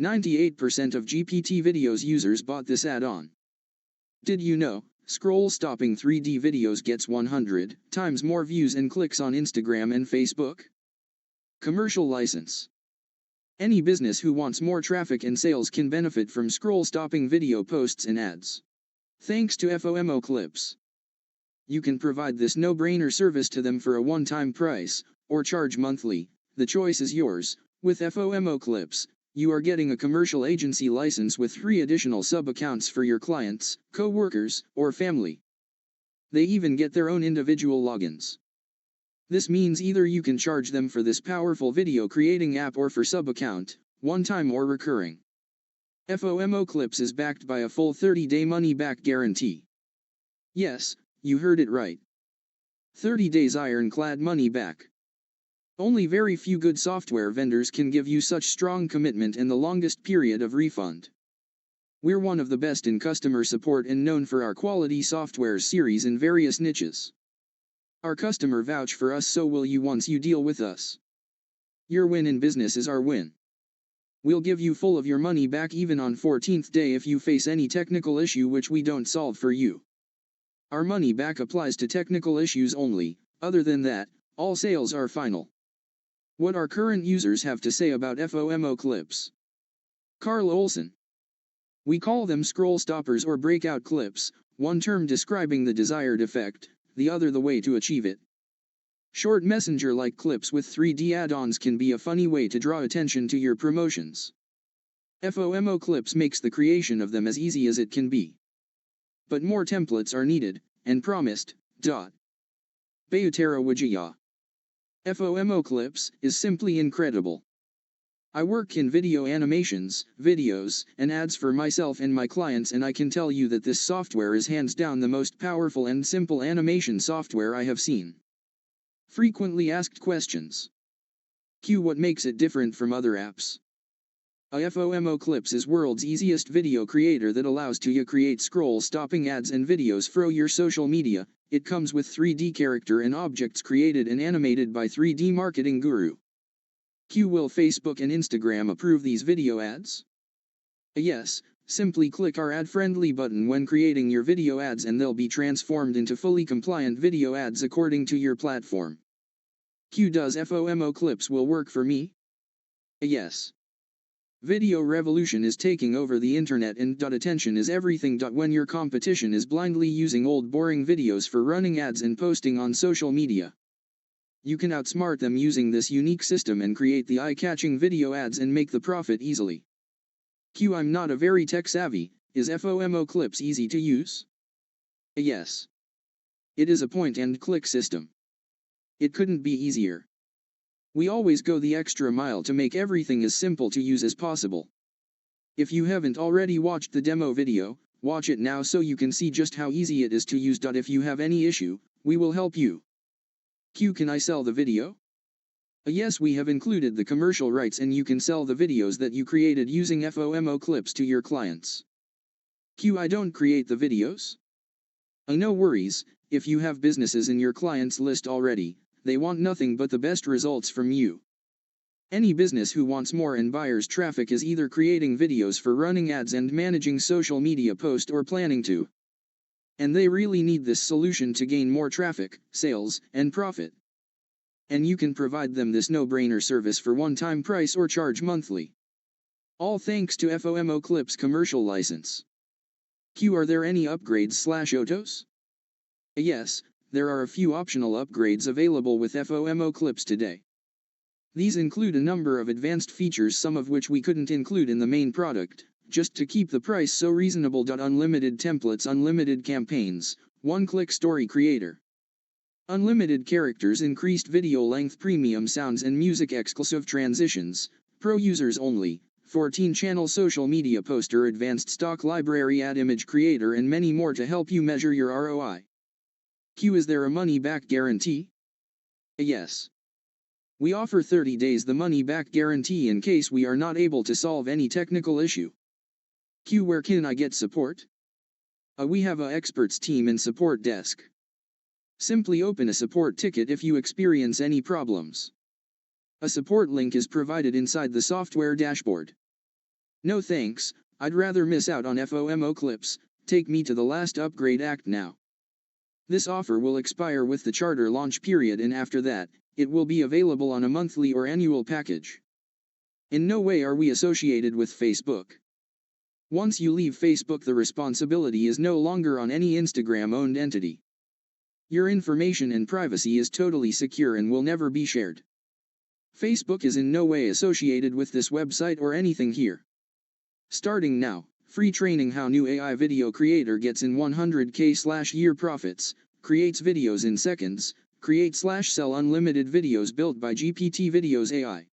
98% of GPT videos users bought this add-on. Did you know, scroll-stopping 3D videos gets 100 times more views and clicks on Instagram and Facebook? Commercial license. Any business who wants more traffic and sales can benefit from scroll-stopping video posts and ads. Thanks to FOMO Clips. You can provide this no-brainer service to them for a one-time price, or charge monthly. The choice is yours. With FOMO Clips, you are getting a commercial agency license with 3 additional sub-accounts for your clients, co-workers, or family. They even get their own individual logins. This means either you can charge them for this powerful video creating app or for sub-account, one-time or recurring. FOMO Clips is backed by a full 30-day money-back guarantee. Yes, you heard it right. 30 days ironclad money back. Only very few good software vendors can give you such strong commitment and the longest period of refund. We're one of the best in customer support and known for our quality software series in various niches. Our customer vouch for us, so will you once you deal with us. Your win in business is our win. We'll give you full of your money back even on 14th day if you face any technical issue which we don't solve for you. Our money back applies to technical issues only. Other than that, all sales are final. What our current users have to say about FOMO Clips. Carl Olson. We call them scroll stoppers or breakout clips, one term describing the desired effect, the other the way to achieve it. Short messenger-like clips with 3D add-ons can be a funny way to draw attention to your promotions. FOMO Clips makes the creation of them as easy as it can be. But more templates are needed, and promised. Bayutera Wijaya. FOMO Clips is simply incredible. I work in video animations, videos, and ads for myself and my clients, and I can tell you that this software is hands down the most powerful and simple animation software I have seen. Frequently asked questions. Q. What makes it different from other apps? FOMO Clips is world's easiest video creator that allows you to create scroll-stopping ads and videos for your social media. It comes with 3D character and objects created and animated by 3D marketing guru. Q. Will Facebook and Instagram approve these video ads? Yes, simply click our ad-friendly button when creating your video ads and they'll be transformed into fully compliant video ads according to your platform. Q. Does FOMO Clips will work for me? Yes. Video revolution is taking over the internet and attention is everything. When your competition is blindly using old boring videos for running ads and posting on social media, you can outsmart them using this unique system and create the eye-catching video ads and make the profit easily. Q. I'm not a very tech-savvy. Is FOMO Clips easy to use? Yes. It is a point-and-click system. It couldn't be easier. We always go the extra mile to make everything as simple to use as possible. If you haven't already watched the demo video, watch it now so you can see just how easy it is to use. If you have any issue, we will help you. Q. Can I sell the video? Yes, we have included the commercial rights and you can sell the videos that you created using FOMO Clips to your clients. Q. I don't create the videos? No worries, if you have businesses in your clients list already, they want nothing but the best results from you. Any business who wants more and buyers traffic is either creating videos for running ads and managing social media posts or planning to. And they really need this solution to gain more traffic, sales, and profit. And you can provide them this no-brainer service for one-time price or charge monthly. All thanks to FOMO Clips commercial license. Q. Are there any upgrades/autos? Yes, there are a few optional upgrades available with FOMO Clips today. These include a number of advanced features, some of which we couldn't include in the main product, just to keep the price so reasonable. Unlimited templates, unlimited campaigns, one-click story creator. Unlimited characters, increased video length, premium sounds and music, exclusive transitions, pro users only, 14-channel social media poster, advanced stock library, ad image creator and many more to help you measure your ROI. Q. Is there a money-back guarantee? Yes. We offer 30 days the money-back guarantee in case we are not able to solve any technical issue. Q. Where can I get support? We have a experts team and support desk. Simply open a support ticket if you experience any problems. A support link is provided inside the software dashboard. No thanks, I'd rather miss out on FOMO Clips. Take me to the last upgrade act now. This offer will expire with the charter launch period, and after that, it will be available on a monthly or annual package. In no way are we associated with Facebook. Once you leave Facebook, the responsibility is no longer on any Instagram-owned entity. Your information and privacy is totally secure and will never be shared. Facebook is in no way associated with this website or anything here. Starting now, free training: how new AI video creator gets in 100K/year profits, creates videos in seconds, create/sell unlimited videos built by GPT Videos AI.